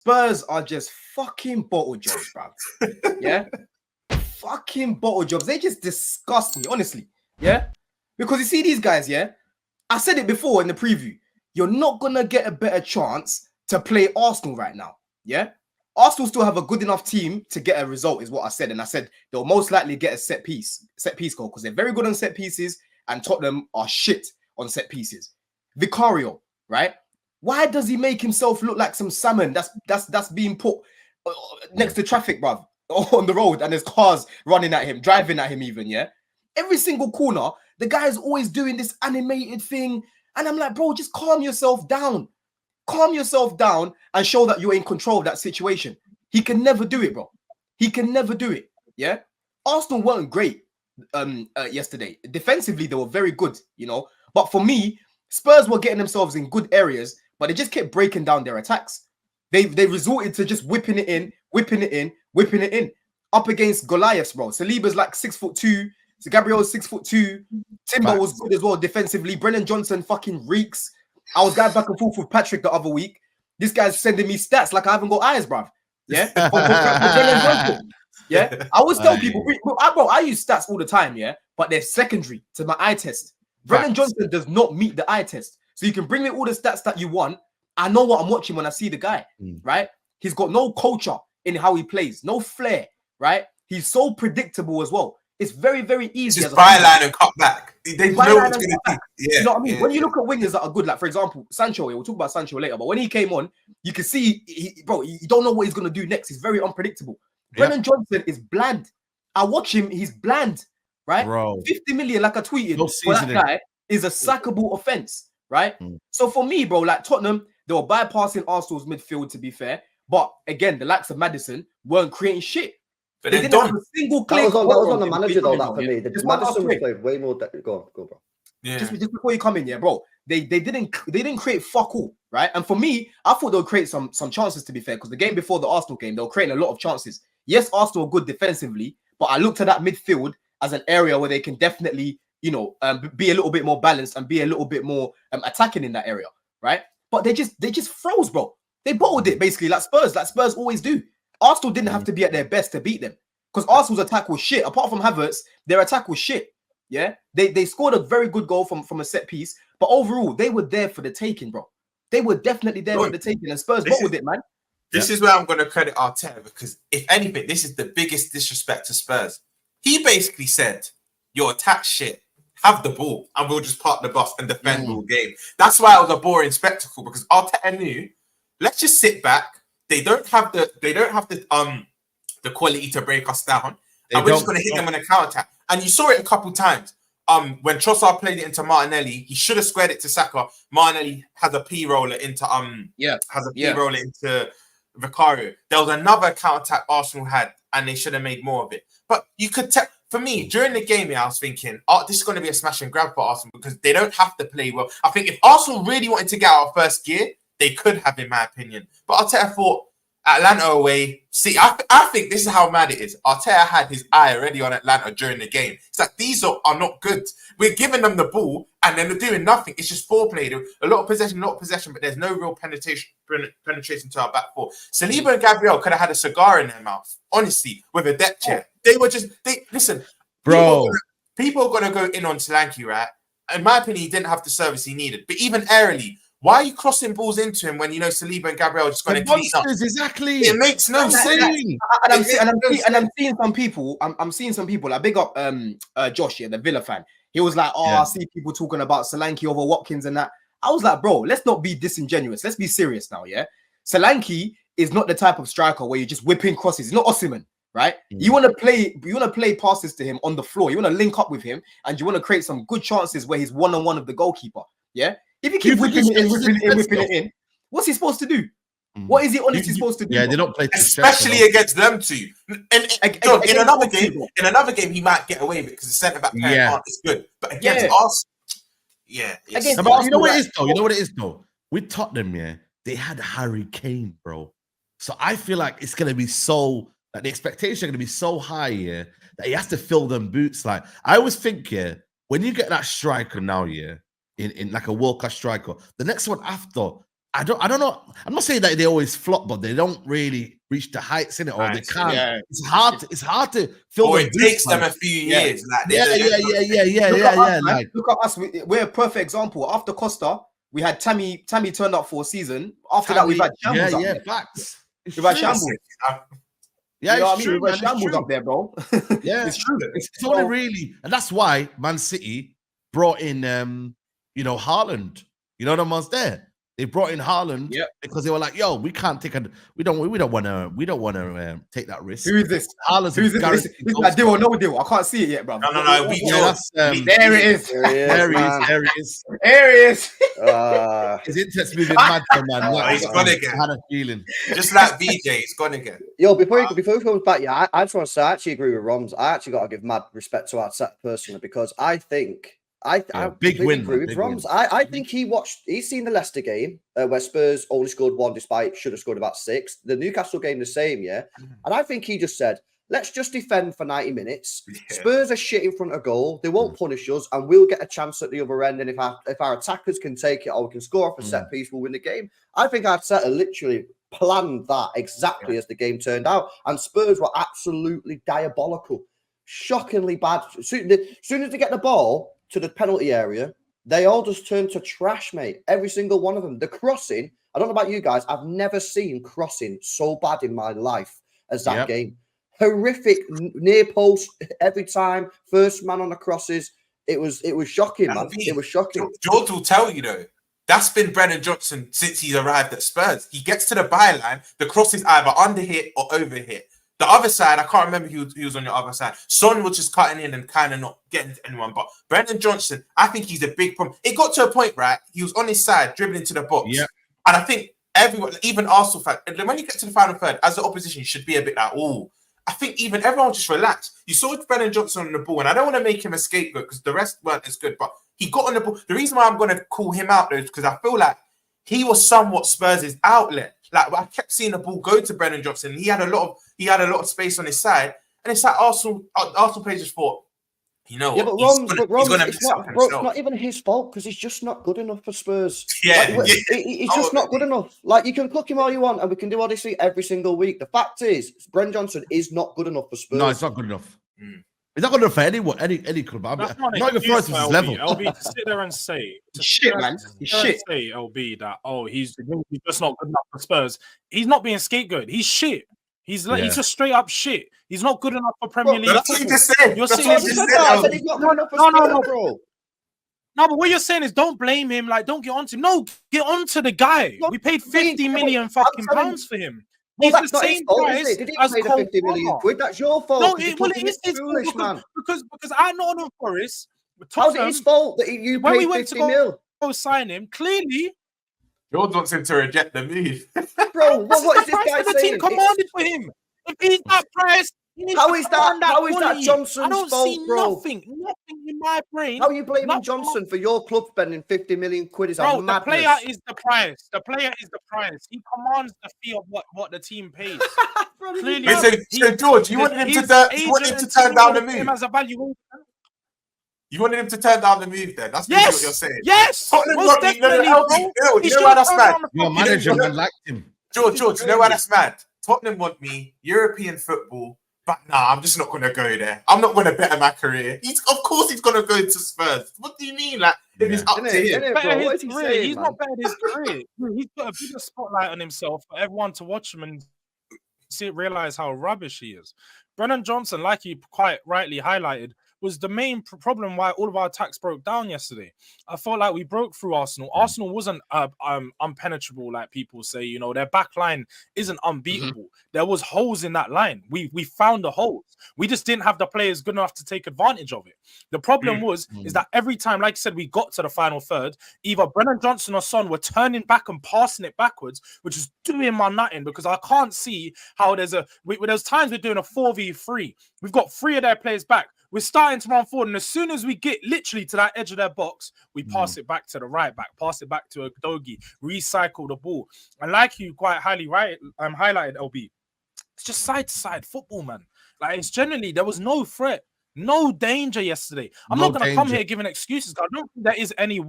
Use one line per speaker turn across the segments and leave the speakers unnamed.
Spurs are just fucking bottle jobs, bro. Yeah, fucking bottle jobs. They just disgust me, honestly. Yeah, because you see these guys. Yeah, I said it before in the preview. You're not gonna get a better chance to play Arsenal right now. Yeah, Arsenal still have a good enough team to get a result, is what I said. And I said they'll most likely get a set piece goal because they're very good on set pieces, and Tottenham are shit on set pieces. Vicario, right? Why does he make himself look like some salmon that's being put next to traffic, bruv, on the road, and there's cars running at him, driving at him even, yeah? Every single corner, the guy is always doing this animated thing. And I'm like, bro, just calm yourself down. Calm yourself down and show that you're in control of that situation. He can never do it, bro. He can never do it, yeah? Arsenal weren't great yesterday. Defensively, they were very good, you know? But for me, Spurs were getting themselves in good areas, but they just kept breaking down their attacks. They resorted to just whipping it in. Up against Goliaths, bro. Saliba's like 6'2". So Gabriel's 6'2". Timber was good as well defensively. Brennan Johnson fucking reeks. I was going back and forth with Patrick the other week. This guy's sending me stats like I haven't got eyes, bruv. Yeah? For Brennan Johnson. Yeah? I always tell people, bro, I use stats all the time, yeah? But they're secondary to my eye test. Brennan Johnson does not meet the eye test. So you can bring me all the stats that you want. I know what I'm watching when I see the guy, right? He's got no culture in how he plays, no flair, right? He's so predictable as well. It's very, very easy.
Just byline and cut back. They know what's going to do. Yeah,
you know what I mean? Yeah. When you look at wingers that are good, like for example, Sancho, we'll talk about Sancho later, but when he came on, you can see, you don't know what he's going to do next. He's very unpredictable. Brennan Johnson is bland. I watch him, he's bland, right? Bro. 50 million, like I tweeted, for that guy is a sackable offense, right? So for me, bro, like Tottenham, they were bypassing Arsenal's midfield, to be fair. But again, the likes of Madison weren't creating shit.
But
they didn't have a single clear.
That was on the manager though. That for me, the Madison was played way more. Go, bro.
Yeah. Just before you come in, yeah, bro. They didn't create fuck all, right? And for me, I thought they'll create some chances. To be fair, because the game before the Arsenal game, they were creating a lot of chances. Yes, Arsenal are good defensively, but I looked at that midfield as an area where they can definitely, you know, be a little bit more balanced and be a little bit more attacking in that area, right? But they just froze, bro. They bottled it basically, like Spurs always do. Arsenal didn't have to be at their best to beat them because Arsenal's attack was shit. Apart from Havertz, their attack was shit. Yeah, they scored a very good goal from a set piece, but overall they were there for the taking, bro. They were definitely there for the taking, and Spurs bottled it, man.
This is where I'm going to credit Arteta because if anything, this is the biggest disrespect to Spurs. He basically said, "Your attack shit. Have the ball, and we'll just park the bus and defend all game." That's why it was a boring spectacle because Arteta knew. Let's just sit back. They don't have the quality to break us down. And we're just going to hit them on a counter attack. And you saw it a couple times. When Trossard played it into Martinelli, he should have squared it to Saka. Martinelli has a P roller into roller into Vicario. There was another counter attack Arsenal had, and they should have made more of it. But you could tell. For me, during the game, I was thinking, this is going to be a smash and grab for Arsenal because they don't have to play well. I think if Arsenal really wanted to get out of first gear, they could have, in my opinion. But Arteta thought, Atlanta away. See, I think this is how mad it is. Arteta had his eye already on Atlanta during the game. It's like, these are not good. We're giving them the ball, and then they're doing nothing. It's just foreplay. A lot of possession, but there's no real penetration to our back four. Saliba and Gabriel could have had a cigar in their mouth, honestly, with a deck chair. Listen,
bro.
People are going to go in on Solanke, right? In my opinion, he didn't have the service he needed. But even airily, why are you crossing balls into him when you know Saliba and Gabriel are just going to clean up?
Exactly.
It makes no sense.
And I'm seeing some people. I'm seeing some people. Like big up Josh here, the Villa fan. He was like, I see people talking about Solanke over Watkins and that. I was like, bro, let's not be disingenuous. Let's be serious now, yeah? Solanke is not the type of striker where you're just whipping crosses. He's not Osimhen, right? You want to play passes to him on the floor. You want to link up with him, and you want to create some good chances where he's one-on-one with the goalkeeper, yeah? If you keep whipping it in, what's he supposed to do? What is he honestly supposed to do?
Yeah, they don't play,
especially against them two. And in another game, he might get away with it because the centre back aren't as good. But against us,
you know what it is though. You know what it is though. With Tottenham, they had Harry Kane, bro. So I feel like it's gonna be so the expectations are gonna be so high, that he has to fill them boots. Like I always think, when you get that striker now, in like a world-class striker, the next one after I don't know. I'm not saying that they always flop, but they don't really reach the heights in it, or they can't.
Yeah.
It's hard to fill.
Or
the
it
boots,
takes them
man.
a few years. Like,
Yeah.
Look at us, man.
Like,
Look at us. We're a perfect example. After Costa, we had Tammy turned up for a season. After that, we've had shambles up there.
Facts.
We've had shambles.
Yeah,
you know
it's true,
We've
man.
had shambles up there, bro.
Yeah,
it's true.
It's only really, and that's why Man City brought in, Haaland. You know, the ones there. They brought in Haaland because they were like, "Yo, we can't take we don't want to take that risk."
Who is this?
Haaland's
Who is this? This is that deal or no deal? I can't see it yet, bro.
No.
There it is.
There he is.
There he is.
His internet's moving mad, man.
He's gone again.
I had a feeling.
Just like BJ, he's gone again.
Yo, before we come back, I just want to say I actually agree with Roms. I actually got to give mad respect to Arteta personally because I think I
big win
agree with Roms. I think he's seen the Leicester game where Spurs only scored 1 despite should have scored about 6. The Newcastle game the same, and I think he just said, let's just defend for 90 minutes. Yeah. Spurs are shit in front of goal. They won't punish us, and we'll get a chance at the other end. And if our attackers can take it or we can score off a set piece, we'll win the game. I think Arteta literally planned that exactly as the game turned out. And Spurs were absolutely diabolical. Shockingly bad. As soon as they get the ball to the penalty area, they all just turn to trash, mate. Every single one of them. The crossing, I don't know about you guys, I've never seen crossing so bad in my life as that game. Horrific near post every time. First man on the crosses. It was shocking, man. It was shocking.
George will tell you though, that's been Brennan Johnson since he's arrived at Spurs. He gets to the byline, the cross is either under hit or over hit. The other side, I can't remember who was on your other side. Son was just cutting in and kind of not getting to anyone. But Brennan Johnson, I think he's a big problem. It got to a point, right? He was on his side, dribbling to the box. Yeah. And I think everyone, even Arsenal fans, when you get to the final third, as the opposition, you should be a bit like, oh, I think even everyone just relaxed. You saw Brennan Johnson on the ball, and I don't want to make him a scapegoat because the rest weren't as good, but he got on the ball. The reason why I'm going to call him out, though, is because I feel like he was somewhat Spurs' outlet. Like, I kept seeing the ball go to Brennan Johnson. He had a lot of space on his side, and it's like Arsenal players just thought, you know,
yeah, but it's not even his fault because he's just not good enough for Spurs.
Yeah,
like, he's just not good enough. Like, you can cook him all you want, and we can do Odyssey every single week. The fact is, Brennan Johnson is not good enough for Spurs.
No, it's not good enough. It's not good enough for anyone, any club. Not even for us with his level.
LB, to sit there and say,
shit, man. He's shit.
Say LB that he's just not good enough for Spurs. He's not being scapegoat. He's shit. He's just straight up shit. He's not good enough for Premier League.
That's what you just said.
You're saying
he's not good enough for Spurs, bro.
No, but what you're saying is don't blame him. Like, don't get onto him. No, get onto the guy. We paid 50 million fucking pounds for him. He's the same price as
Cole 50 million quid. That's your fault.
No, it is his fault, man. Because I know on Forest.
How's it his fault that you paid 50 mil?
Go sign him. Clearly,
George wants him to reject the move.
Bro, what is this guy
the
saying?
Team commanded for him. If he's that price,
how is that Johnson's
I don't
fault,
see
bro?
Nothing in my brain.
How are you blaming Johnson for your club spending 50 million quid?
Bro, the player is the price. The player is the price. He commands the fee of what the team pays. Clearly,
so George, you wanted him to turn down the move.
As a valuation.
You wanted him to turn down the move then? That's what you're saying.
Yes!
Most definitely, you know why that's mad?
Your manager liked him.
George, you know why that's mad? Tottenham want me, European football, but nah, I'm just not going to go there. I'm not going to better my career. Of course he's going to go to Spurs. What do you mean? Like, if it's up to him.
He's not better his career. He's put a bigger spotlight on himself for everyone to watch him and realize how rubbish he is. Brennan Johnson, like you quite rightly highlighted, was the main problem why all of our attacks broke down yesterday. I felt like we broke through Arsenal. Arsenal wasn't unpenetrable, like people say. You know, their back line isn't unbeatable. There was holes in that line. We found the holes. We just didn't have the players good enough to take advantage of it. The problem is that every time, like I said, we got to the final third, either Brennan Johnson or Son were turning back and passing it backwards, which is doing my nutting because I can't see how there's times we're doing a 4v3. We've got 3 of their players back. We're starting to run forward, and as soon as we get literally to that edge of their box, we pass it back to the right back, pass it back to a Dogi, recycle the ball. And like you quite highly highlighted, LB, it's just side-to-side football, man. Like, it's generally, there was no threat. No danger yesterday. I'm
No
not going to come
danger.
here giving excuses. I don't think there is any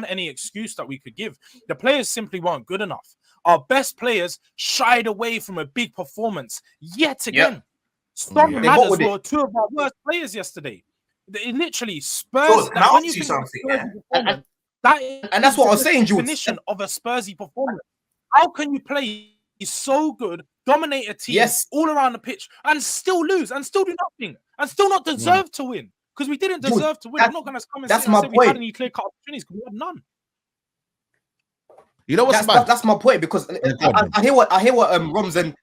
any excuse that we could give. The players simply weren't good enough. Our best players shied away from a big performance yet again. Some
They
ladders
bottled it.
were two of our worst players yesterday. They literally Spurs.
George, can I
when you
ask you
think of
something,
Spursy performance, that is
And that's what I was
the
saying, Jules.
definition of a Spursy performance. How can you play so good, dominate a team
Yes.
all around the pitch, and still lose, and still do nothing, and still not deserve to win? Because we didn't
Dude,
deserve to win. I'm not going to come and
that's
sit and
my
say we had
point.
any clear-cut opportunities because we had none.
You know what's bad?
That's my point because
go on,
I hear what Roms and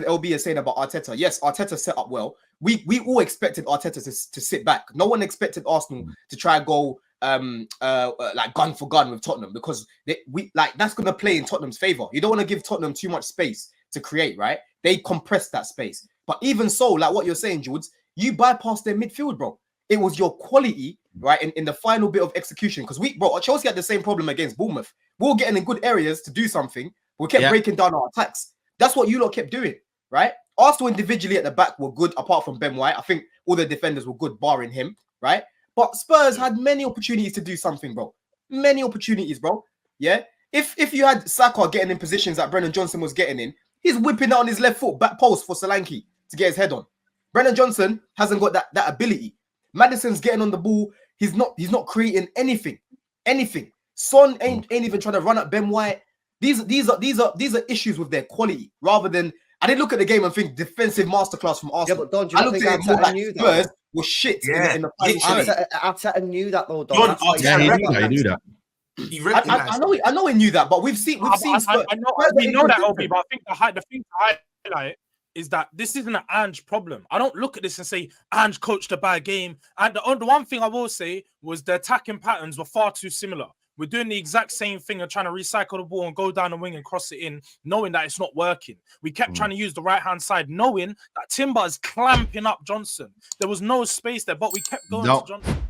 LB are saying about Arteta. Yes, Arteta set up well. We all expected Arteta to sit back. No one expected Arsenal to try and go like gun for gun with Tottenham because that's going to play in Tottenham's favor. You don't want to give Tottenham too much space to create, right? They compress that space. But even so, like what you're saying, Jules, you bypassed their midfield, bro. It was your quality, right, in the final bit of execution. Because Chelsea had the same problem against Bournemouth. We were getting in good areas to do something. We kept breaking down our attacks. That's what you lot kept doing, right? Arsenal individually at the back were good, apart from Ben White. I think all the defenders were good, barring him, right? But Spurs had many opportunities to do something, bro. Many opportunities, bro. Yeah? If you had Saka getting in positions that Brennan Johnson was getting in, he's whipping it on his left foot, back post for Solanke to get his head on. Brennan Johnson hasn't got that ability. Madison's getting on the ball. He's not creating anything. Son ain't even trying to run at Ben White. These are issues with their quality rather than. I didn't look at the game and think defensive masterclass from Arsenal.
Yeah, but Don, do you
I looked
think
at it more
Arteta
like
knew that?
Spurs was shit in the final
literally.
third.
Arteta knew that though, Don.
Don,
That's why
Yeah, he knew that.
He
I
recognized.
know he knew that, but we've seen Spurs.
I know we know that, LB, but I think the thing to highlight is that this isn't an Ange problem. I don't look at this and say Ange coached a bad game. And the one thing I will say was the attacking patterns were far too similar. We're doing the exact same thing and trying to recycle the ball and go down the wing and cross it in, knowing that it's not working. We kept trying to use the right-hand side, knowing that Timber is clamping up Johnson. There was no space there, but we kept going to Johnson.